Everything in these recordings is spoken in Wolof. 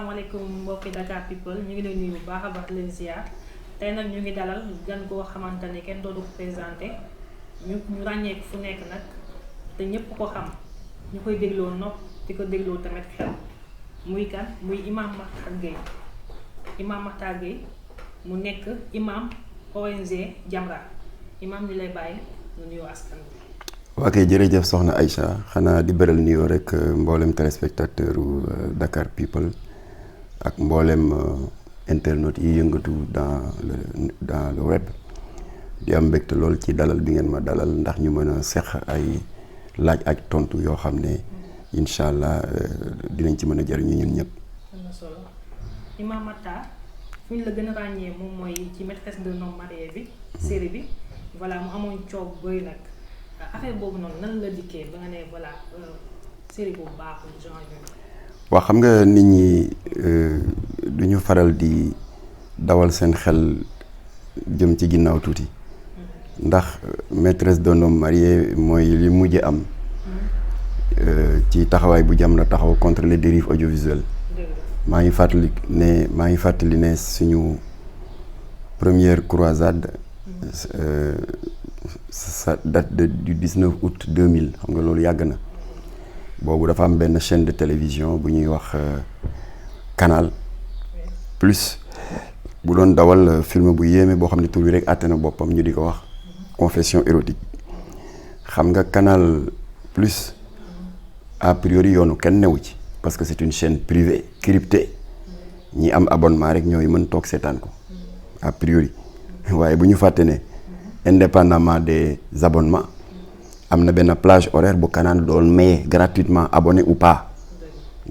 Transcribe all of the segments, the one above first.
asalaamaaleykum mbokki Dakar People ñu ngi lay nuyu bu baax a baax leen ziar tey nag ñu ngi dalal gan koo xamante ne kenn dootu ko présenté ñu ràññeeku fu nekk nag te ñëpp ko xam ñu koy dégloo nopp di ko dégloo tamit xel muy kan muy Imam Mactar Gueye Imam Mactar Gueye mu nekk imam ONG Jamra imam ni lay bàyyi nga nuyoo askan bi. waa kay jërëjëf soxna Aïcha xanaa di beral nuyoo rek mboolem téléspectateur Dakar People ak mboolem internautes yi yëngatu dans le web di am mbégte lool ci dalal bi ngeen ma dalal ndax ñu mën a seq ay laaj ak tontu yoo xam ne incha allah dinañ ci mën a jëriñu ñun ñëpp. am na solo Imam Mactar fu ñu la gën a ràññee moom mooy ci maîtresse d'un homme marié bi série bi voilà mu amoon coow bëri nag. affaire boobu noonu nan la dikkee ba nga ne voilà série boobu baaxul genre yooyu. waaw xam nga nit ñi du ñu faral di dawal seen xel jëm ci ginnaaw tuuti ndax maîtresse d'un homme marié mooy li mujj am ci taxawaay bu Jamra taxaw contre les dérives audiovisuelles. maa ngi fàttali ne suñu première croisade. Ça date du 19 août 2000 xam nga loolu yàgg na boobu dafa am benn chaîne de télévision bu ñuy wax Canal Plus bu doon dawal film bu yéeme boo xam ne tur bi rek àtte na boppam ñu di ko wax confession érotique xam nga Canal Plus a priori yoonu kenn newu ci parce que c'est une chaîne privée cryptée ñi am abonnement rek ñooy mën toog seetaan ko a priori waaye bu ñu fàtte ne indépendamment des abonnements am na benn plage horaire bu Canal doon maye gratuitement abonné ou pas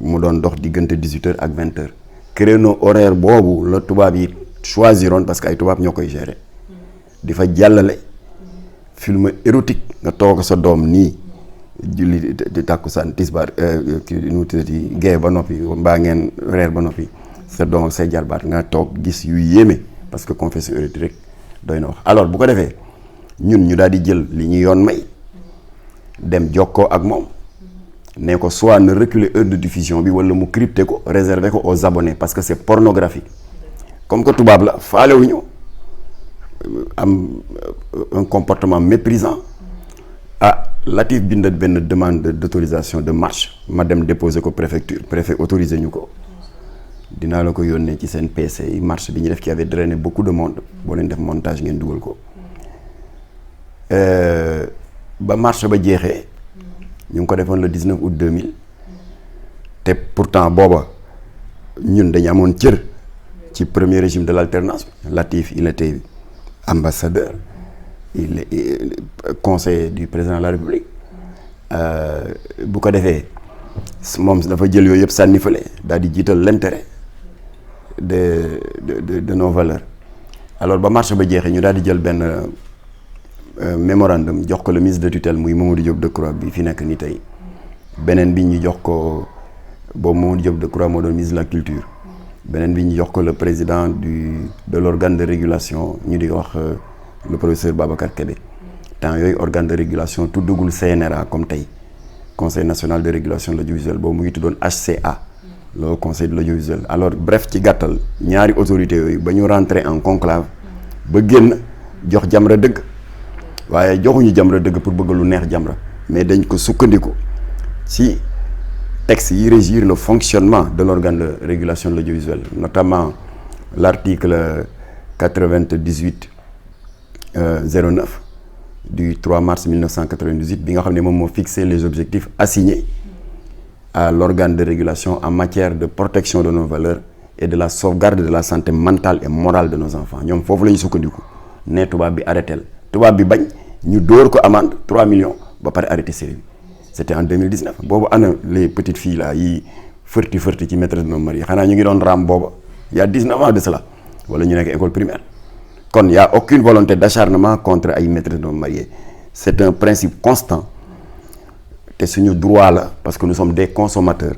mu doon dox diggante 18h ak 20h créneau horaire boobu la tubaab yi choisiroon parce que ay tubaab ñoo koy gérer di fa jàllale film érotique nga toog sa doom nii julli di tàkkusaan tisbaar nu tuddati gee ba noppi mbaa ngeen reer ba noppi sa doom ak say jarbaat nga toog gis yu yéeme parce que confession érotique rek doy na wax alors bu ko defee ñun ñu daal di jël li ñu yoon may dem jokkoo ak moom ne ko soit na reculer heure de diffusion bi wala mu crypter ko réserver ko aux abonnés parce que c'est pornographique comme que tubaab la faalewuñu am un comportement méprisant Latif bindat benn demande d'autorisation de marche ma dem déposer ko préfecture préfet autorisé ñu ko dinaa la ko yónnee ci seen PC yi marche bi ñu def qui avait drainé beaucoup de monde boo leen def montage ngeen dugal ko ba marche ba jeexee ñu ngi ko defoon le 19 août 2000 te pourtant booba ñun dañu amoon cër ci premier régime de l'alternance Latif il était ambassadeur il est conseiller du président de la République bu ko defee moom dafa jël yooyu yëpp sànni fële daal di jiital l'intérêt de nos valeurs alors ba marché ba jeexee ñu daal di jël benn mémorandum jox ko le ministre de tutelle muy Mamadou Diop Decroix bi fi nekk ni tey beneen bi ñu jox ko boobu Mamadou Diop Decroix moo doon ministre de la culture beneen bi ñu jox ko le président de l'organe de régulation ñu di wax le professeur Babacar Kébé temps yooyu organe de régulation tuddagul CNRA comme tey conseil national de régulation de l'audiovisuel boobu mu ngi tuddoon HCA le conseil de l'audiovisuel alors bref ci gàttal ñaari autorités yooyu ba ñu rentrer en conclave ba génn jox Jamra dëgg waaye joxuñu Jamra dëgg pour bëgg lu neex Jamra mais dañ ko sukkandiku ci texte yi régir le fonctionnement de l'organe de régulation de l'audiovisuel notamment l'article 98 09 du 3 mars 1998 bi nga xam ne moom moo fixé les objectifs assignés à l'organe de régulation en matière de protection de nos valeurs et de la sauvegarde de la santé mentale et morale de nos enfants ñoom foofu la ñu sukkandiku ne tubaab bi arrêté tubaab bi bañ ñu dóor ko amende 3 millions ba pare arrêté série bi c'était en 2019 boobu ana les petites filles là yi fërti ci maîtresse d'un homme marié xanaa ñu ngi doon raam booba il y a 19 ans de cela wala ñu nekk école primaire kon y a aucune volonté d'acharnement contre ay maîtresses d'un homme marié c'est un principe constant te suñu droit la parce que nous sommes des consommateurs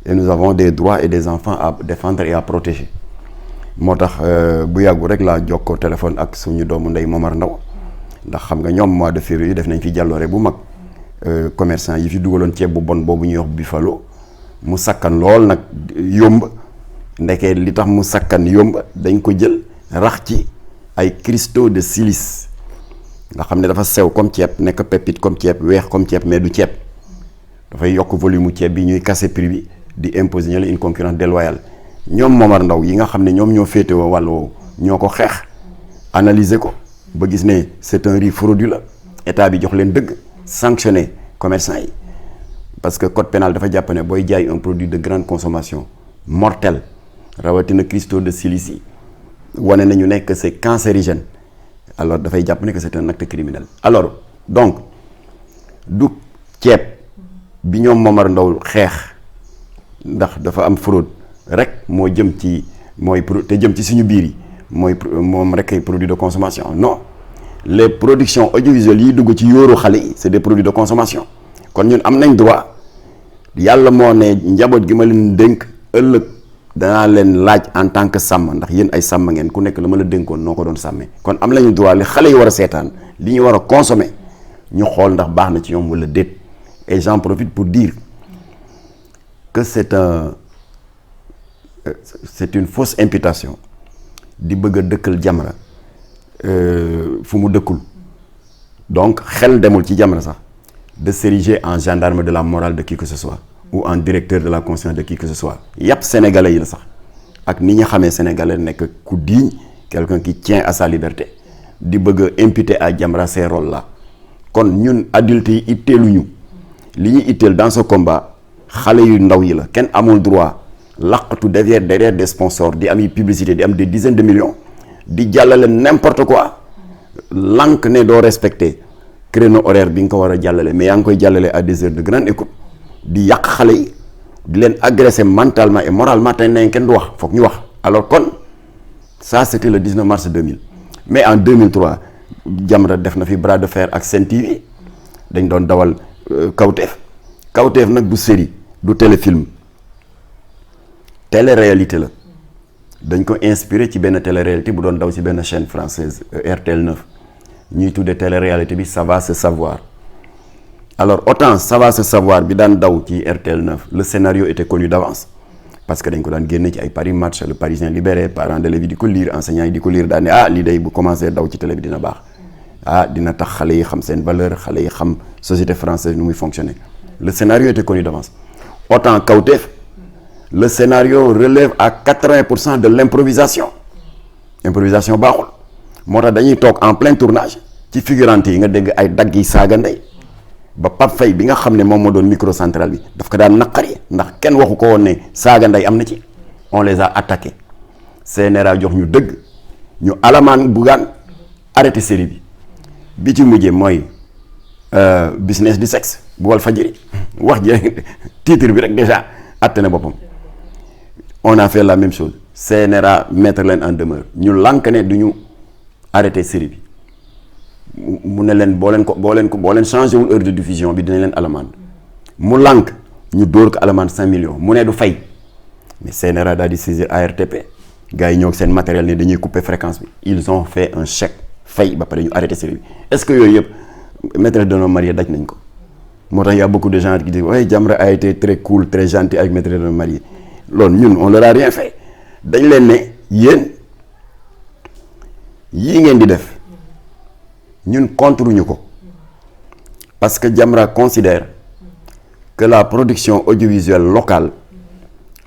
et nous avons des droits et des enfants à défendre et à protéger moo tax bu yàggu rek laa jokkoo téléphone ak suñu doomu ndey Momar Ndaw ndax xam nga ñoom mois de février def nañ fi jàlloore bu mag commerçant yi fi dugaloon ceeb bu bon boobu ñuy wax Buffalo mu sakkan lool nag yomb ndekee li tax mu sakkan yomb dañ ko jël rax ci ay cristaux de silice nga xam ne dafa sew comme ceeb nekk pépite comme ceeb weex comme ceeb mais du ceeb dafay yokk volume mu ceeb bi ñuy casser prix bi di imposer ñu une concurrence déloyale ñoom Momar Ndao yi nga xam ne ñoom ñoo féetewoo wàll woowu ñoo ko xeex analyser ko ba gis ne c'est un riz frauduleux état bi jox leen dëgg sanctionner commerçant yi parce que code pénal dafa jàpp ne booy jaay un produit de grande consommation mortel rawatina cristaux de silice yi wane nañu nekk c'est cancérigène alors dafay jàpp ne que c'est un acte criminel alors donc du ceeb bi ñoom Momar Ndao xeex ndax dafa am fraude rek moo jëm ci mooy te jëm ci suñu biir yi moom rek ay produits de consommation non les productions audiovisuelles yi dugg ci yóoru xale yi c'est des produits de consommation kon ñun am nañ droit yàlla moo ne njaboot gi ma leen dénk ëllëg danaa leen laaj en tant que sàmm ndax yéen ay sàmm ngeen ku nekk la ma la dénkoon noo ko doon sàmmee kon am nañu droit li xale yi war a seetaan li ñu war a consommer ñu xool ndax baax na ci ñoom wala déet et j'en profite pour dire que c'est une fausse imputation di bëgg a dëkkal Jamra fu mu dëkkul donc xel demul ci Jamra sax de s'ériger en gendarme de la morale de qui que ce soit ou en directeur de la conscience de qui que ce soit yàpp sénégalais yi la sax ak ni ñu xamee sénégalais nekk ku digne quelqu'un qui tient à sa liberté di bëgg a imputer à Jamra ces rôles là kon ñun adultes yi itteeluñu li ñu itteel dans ce combat xale yu ndaw yi la kenn amul droit laqatu derrière des sponsors di am publicité di am des dizaines de millions di jàllale n'importe quoi lànk ne doo respecter créneau horaire bi nga ko war a jàllale mais yaa ngi koy jàllale à des heures de grande écoute di yàq xale yi di leen agresser mentalement et moralement tey nañ kenn du wax foog ñu wax alors kon ça c'était le 19 mars 2000 mais en 2003 Jamra def na fi bras de fer ak Sen TV dañ doon dawal Kawteef nag du série du téléfilm télé-réalité la dañ ko inspiré ci benn télé-réalité bu doon daw ci benn chaîne française RTL 9 ñuy tuddee télé-réalité bi ça va se savoir alors autant ça va se savoir bi daan daw ci RTL 9 le scénario était connu d'avance parce que dañ ko daan génne ci ay Paris Match le Parisien libéré parents d'élèves yi di ko lire enseignants yi di ko lire daan ne lii day bu commencé daw ci télé bi dina baax dina tax xale yi xam seen valeur xale yi xam société française nu muy fonctionner le scénario était connu d'avance autant Kawteef le scénario relève à 80% de l'improvisation baaxul moo tax dañuy toog en plein tournage ci figurante yi nga dégg ay dagg yi saaga ndey ba Pape Faye bi nga xam ne moom moo doon micro central bi daf ko daan naqari ndax kenn waxu ko woon ne saaga ndey am na ci on les a attaqués CNRA jox ñu dëgg ñu alamaan Bougane arrêté série bi ci mujjee mooy business du sexe bu Walfadjri wax ji titre bi rek déjà atte na boppam on a fait la même chose CNRA mettre leen en demeure ñu lànk ne du ñu arrêté série bi mu ne leen boo leen changé wul heure de diffusion bi dinañ leen alamande mu lànk ñu dóor ko alamande 5 millions mu ne du fay mais CNRA daal di saisir ARTP gars yi ñëw seen matériel ne dañuy couper fréquence bi ils ont fait un chèque fay ba pare ñu arrêté série bi est-ce que yooyu yëpp maîtresse d'un homme marié daj nañ ko moo tax y a beaucoup de gens qui disent ouais Jamra a été très cool très gentil avec maîtresse d'un homme marié loolu ñun on leur a rien fait dañ leen ne yéen yii ngeen di def ñun contre ñu ko parce que Jamra considère que la production audiovisuelle locale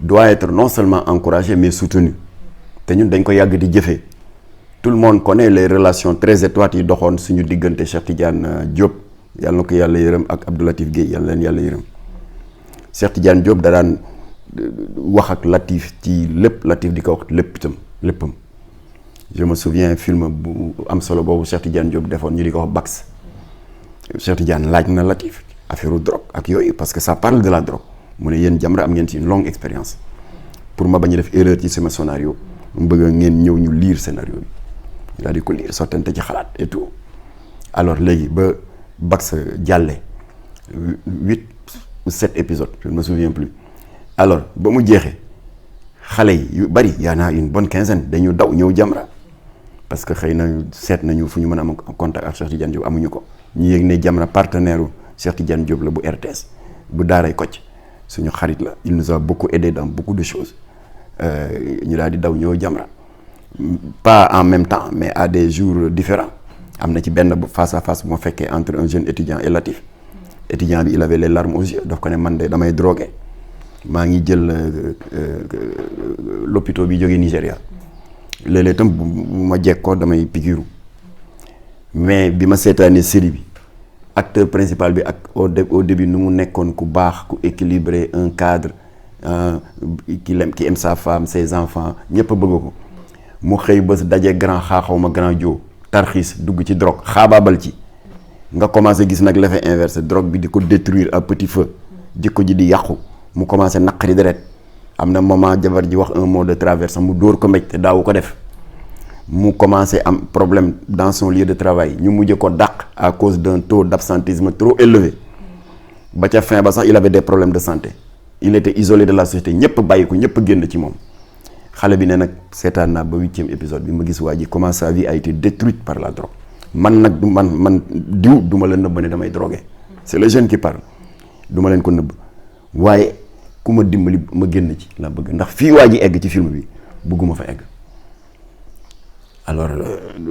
doit être non seulement encouragée mais soutenue te ñun dañ ko yàgg di jëfee tout le monde connaît les relations très étroites yi doxoon suñu diggante Cheikh Tidiane Diop yàlla na ko yàlla yërëm ak Abdou Latif Guèye yàlla leen yàlla yërëm Cheikh Tidiane Diop da daan wax ak Latif ci lépp Latif di ko wax léppam je me souviens film bu am solo boobu Cheikh Tidiane Diop defoon ñu di ko wax Bax Cheikh Tidiane laaj na Latif affaire drogue ak yooyu parce que ça parle de la drogue mu ne yéen Jamra am ngeen ci une longue expérience pour ma bañ a def erreur ci sama scénario mu bëgg ngeen ñëw ñu lire scénario bi daal di ko lire sottante ci xalaat et tout alors léegi ba Bax jàlle 8 ou 7 épisodes je ne me souviens plus alors ba mu jeexee xale yi yu bari y en a une bonne quinzaine dañu daw ñëw Jamra parce que xëy na seet nañu fu ñu mën a am contact ak Cheikh Tidiane Diop amuñu ko ñu yëg ne Jamra partenaire u Cheikh Tidiane Diop la bu RTS bu daaray Kocc suñu xarit la il nous a beaucoup aidé dans beaucoup de choses ñu daal di daw ñëw Jamra pas en même temps mais à des jours différents am na ci benn face à face bu ma fekkee entre un jeune étudiant et Latif étudiant bi il avait les larmes aux yeux daf ko ne man de damay drogué maa ngi jël l'hôpital bi jógee Nigéria léeg-léeg itam bu ma jekkoo damay pikiru mais bi ma seetaanee série bi acteur principal bi ak au début nu mu nekkoon ku baax ku équilibré un cadre qui aime sa femme ses enfants ñëpp a bëgg ko mu xëy bés daje grand xaaxaw ma grand joo tarxiis dugg ci drogue xaabaabal ci nga commencé gis nag l'effet inverse drogue bi di ko détruire à petit feu jikko ji di yàqu mu commencé naqari deret am na moment jabar ji wax un mot de travers sax mu dóor ko mbéj te daawu ko def mu commencé am problème dans son lieu de travail ñu mujj ko dàq à cause d'un taux d'absentéisme trop élevé ba ca fin ba sax il avait des problèmes de santé il était isolé de la société ñëpp bàyyi ko ñëpp génn ci moom xale bi ne nag seetaan naa ba 8e épisode bi ma gis waa ji comment sa vie a été détruite par la drogue man nag du man diw du ma leen nëbb ne damay drogué c'est le jeune qui parle du ma leen ko nëbb waaye ku ma dimbali ma génn ci la bëgg ndax fii waa ji egg ci film bi bëgguma fa egg alors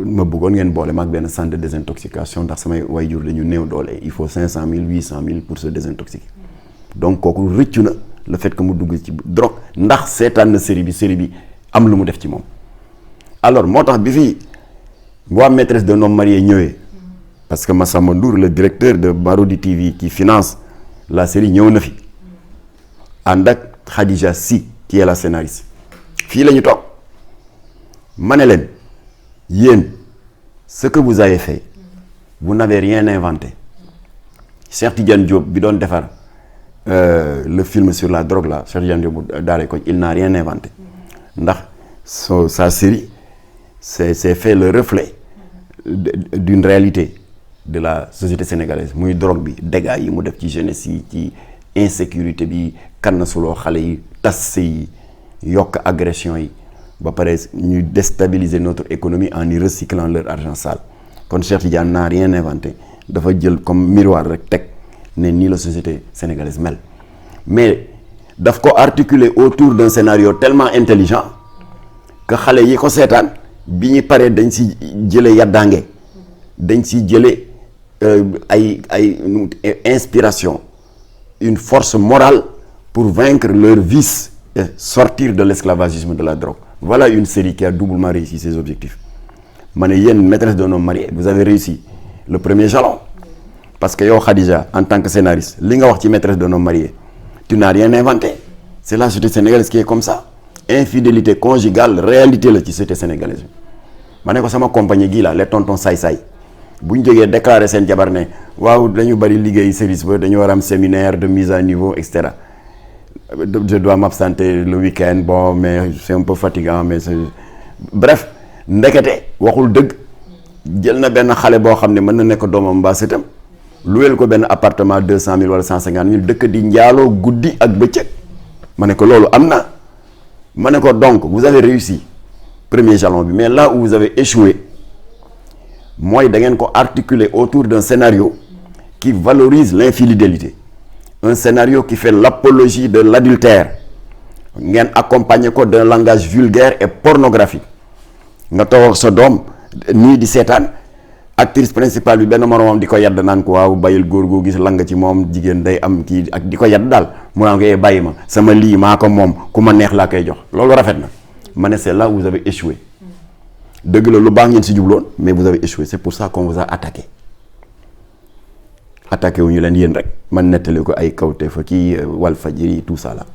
ma bëggoon ngeen boole maag benn centre de désintoxication ndax samay waajur dañu néew doole il faut 500 000 800 000 pour se désintoxiquer donc kooku rëccu na le fait que mu dugg ci drogue ndax seetaan na série bi am lu mu def ci moom alors moo tax bi fi waa maîtresse d'un homme marié ñëwee parce que Massamba Ndour le directeur de Marodi TV qui finance la série ñëw na fi ànd ak Khadija Sy qui est la scénariste fii la ñu toog ma ne leen yéen ce que vous avez fait vous n'avez rien inventé Cheikh Tidiane Diop bi doon defar le film sur la drogue là Cheikh Tidiane Diop Daaray Kocc il n'a rien inventé ndax sa série c'est fait le reflet d'une réalité de la société sénégalaise muy drogue bi dégâts yi mu def ci jeunesse yi ci insécurité bi kan suloo xale yi tas yi yokk agression yi ba pare ñu déstabiliser notre économie en y recyclant leur argent sale kon Cheikh Tidiane n'a rien inventé dafa jël comme miroir rek teg ne nii la société sénégalaise mel mais daf ko articuler autour d'un scénario tellement intelligent que xale yi ko seetaan bi ñu paree dañ si jële yaddaange dañ si jële ay inspiration une force morale pour vaincre leur vice et sortir de l'esclavagisme de la drogue. Voilà une série qui a doublement réussi ses objectifs. Ma ne yéen maîtresse d'un homme marié vous avez réussi le premier jalon parce que yow Khadija en tant que scénariste li nga wax ci maîtresse d'un homme marié tu n'as rien inventé c'est la société sénégalaise qui est comme ça infidélité conjugale réalité la ci société sénégalaise bi ma ne ko sama compagnie gii la les tontons saay-saay bu ñu jógee déclarer seen jabar ne waaw dañu bari liggéey service ba dañu war a am séminaire de mise à niveau et cetera je dois m'absenter le week-end bon mais c'est un peu fatigant mais c'est... bref ndekete waxul dëgg jël na benn xale boo xam ne mën na nekk doomam mbaa sëtam luweel ko benn appartement 200 000 wala 150 000 dëkk di njaaloo guddi ak bëccëg ma ne ko loolu am na ma ne ko donc vous avez réussi premier jalon bi mais là où vous avez échoué mooy da ngeen ko articuler autour d'un scénario qui valorise l'infidélité un scénario qui fait l'apologie de l'adultère ngeen accompagner ko d'un langage vulgaire et pornographique nga toog sa doom nii di seetaan actrice principale bi benn moromam di ko yadd naan ko waaw bàyyil góor goo gis lang ci moom jigéen day am kii ak di ko yadd daal mu naan ko bàyyi ma sama lii maa ko moom ku ma neex laa koy jox loolu rafet na ma ne c'est là où vous avez échoué dëgg la lu baax ngeen si jubloon mais vous avez échoué c'est pour ça qu'on vous a attaqué wu ñu leen yéen rek man nettali ko ay kawte fa ci Walfadjri tout ça là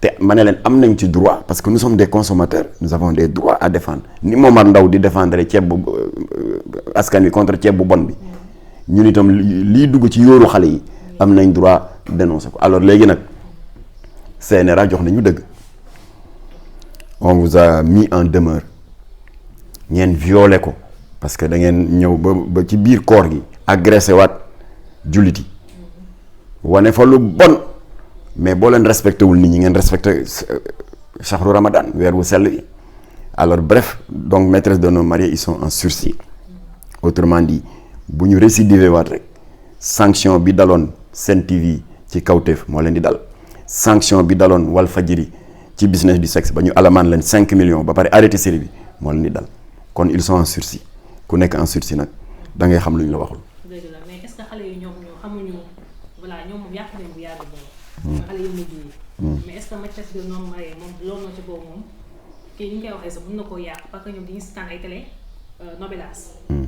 te ma ne leen am nañ ci droit parce que nous sommes des consommateurs nous avons des droits à défendre ni Momar Ndao di défendre ceeb bu askan wi contre ceeb bu bon bi ñun itam lii dugg ci yóoru xale yi am nañ droit dénoncer ko alors léegi nag CNRA jox nañu dëgg on vous a mis en demeure ngeen violé ko parce que da ngeen ñëw ba ci biir koor gi agressé waat jullit yi wane fa lu bon mais boo leen respecté wul nit ñi ngeen respecté shahru ramadan weer wu sell bi alors bref donc maîtresse d'un homme marié ils sont en sursis autrement dit bu ñu récidiver waat rek sanction bi daloon Sen TV ci kawteef moo leen di dal sanction bi daloon Walfadjri ci business du sexe ba ñu alamaan leen 5 millions ba pare arrêté série bi moo leen di dal kon ils sont en sursis ku nekk en sursis nag da ngay xam lu ñu la waxul. dëgg la mais est-ce que xale yi ñoom ñoo xamuñu voilà ñoom moom yàq nañ bu yàgg boobu. xale yu mujj yi. mais est-ce que maîtresse d'un homme marié moom loolu na ci boobu moom kii ni ñu koy waxee sax mën na koo yàq parce que ñoom dañuy seetaan ay télé novelas.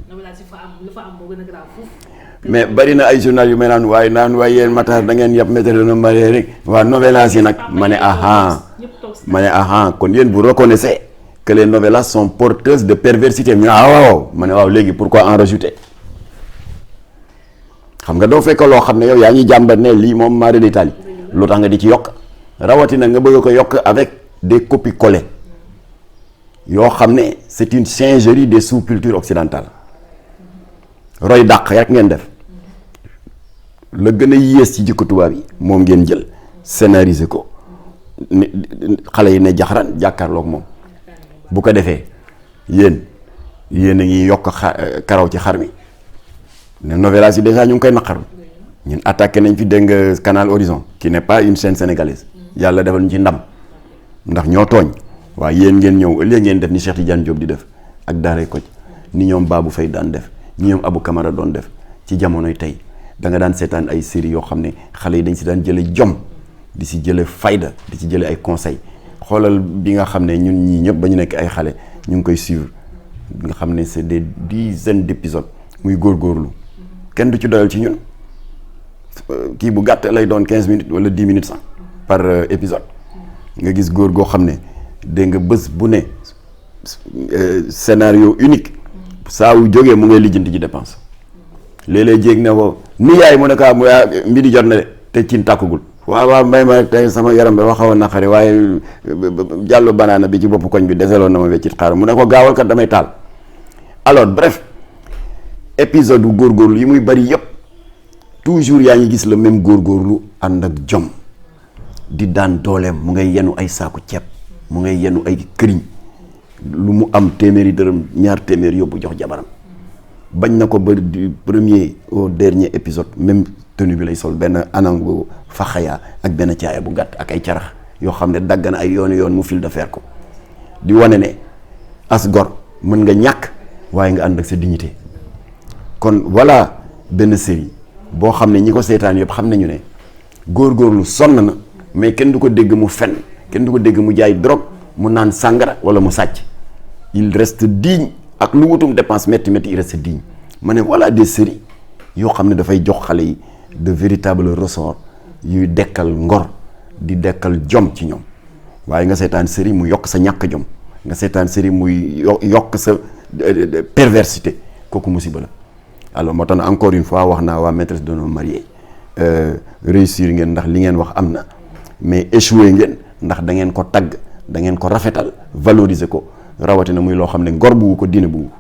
novelas yi fa am lu fa am moo gën a grave foofu. mais bari na ay journal yu may naan waaye yéen Matar da ngeen yàpp maîtresse d'un homme marié rek waa novelas yi nag ma ne aha kon yéen vous reconnaissez que les novelas sont porteuses de perversité ñu waaw ma ne waaw léegi pourquoi en rajouter xam nga doo fekk loo xam ne yow yaa ngi jàmbat ne lii moom mari d'Italie lu tax nga di ci yokk rawatina nga bëgg ko yokk avec des copies-collées yoo xam ne c'est une singerie des sous-cultures occidentales roy dàq rek ngeen def la gën a yées ci jikko tubaab yi moom ngeen jël scénariser ko xale yi ne jaxaran jàkkaarloog moom bu ko defee yéen a ngi yokk karaw ci xar mi ne novelas yi déjà ñu ngi koy naqaru ñun attaqué nañ fi dégg nga Canal Horizon qui n'est pas une chaîne sénégalaise yàlla defal ñu ci ndam ndax ñoo tooñ waaye yéen ngeen ñëw ëllëg ngeen def ni Cheikh Tidiane Diop di def ak Daaray Kocc ni ñoom Babou Faye daan def ni ñoom Abou Camara doon def ci jamonoy tey da nga daan seetaan ay séries yoo xam ne xale yi dañ si daan jële jom di si jële fayda di si jële ay conseils xoolal bi nga xam ne ñun ñii ñëpp ba ñu nekk ay xale ñu ngi koy suivre nga xam ne c'est des dizaines d'épisodes muy góorgóorlu kenn du ci doyal ci ñun kii bu gàtt lay doon 15 minutes wala 10 minutes sax par épisode nga gis góor goo xam ne dégg nga bés bu ne scénario unique saa wu jógee mu ngay lijjanti ci dépense léeg-léeg jéeg ne ko ni yaay mu ne ko mu mbiri jot na de te cin tàkkugul waaw may ma tey sama yaram bi xaw a naqari waaye jàllu banaana bi ci boppu koñ bi deseloon na ma weccit xaar mu ne ko gaawal kat damay taal alors bref épisode bu góorgóorlu yi muy bari yëpp toujours yaa ngi gis le même góorgóorlu ànd ak jom di daan dooleem mu ngay yenu ay saaku ceeb mu ngay yenu ay këriñ lu mu am téeméeri dërëm ñaar téeméer yóbbu jox jabaram bañ na ko ba du premier au dernier épisode même tenue bi lay sol benn anangu faxaya ak benn caaya bu gàtt ak ay carax yoo xam ne dagg na ay yoon mu fil de fer ko di wane ne as gor mën nga ñàkk waaye nga ànd ak sa dignité kon voilà benn série boo xam ne ñi ko seetaan yëpp xam nañu ne góorgóorlu sonn na mais kenn du ko dégg mu fen kenn du ko dégg mu jaay drogue mu naan sàngara wala mu sàcc il reste digne ak lu wutum dépense métti il reste digne ma ne voilà des séries yoo xam ne dafay jox xale yi de véritable ressort yuy dekkal ngor di dekkal jom ci ñoom waaye nga seetaan série mu yokk sa ñàkk jom nga seetaan série muy yokk sa perversité kooku musiba la alors moo tax na encore une fois wax naa waa maîtresse d'un homme marié réussir ngeen ndax li ngeen wax am na mais échoué ngeen ndax da ngeen ko tagg da ngeen ko rafetal valoriser ko rawatina muy loo xam ne ngor buggu ko diine buggu ko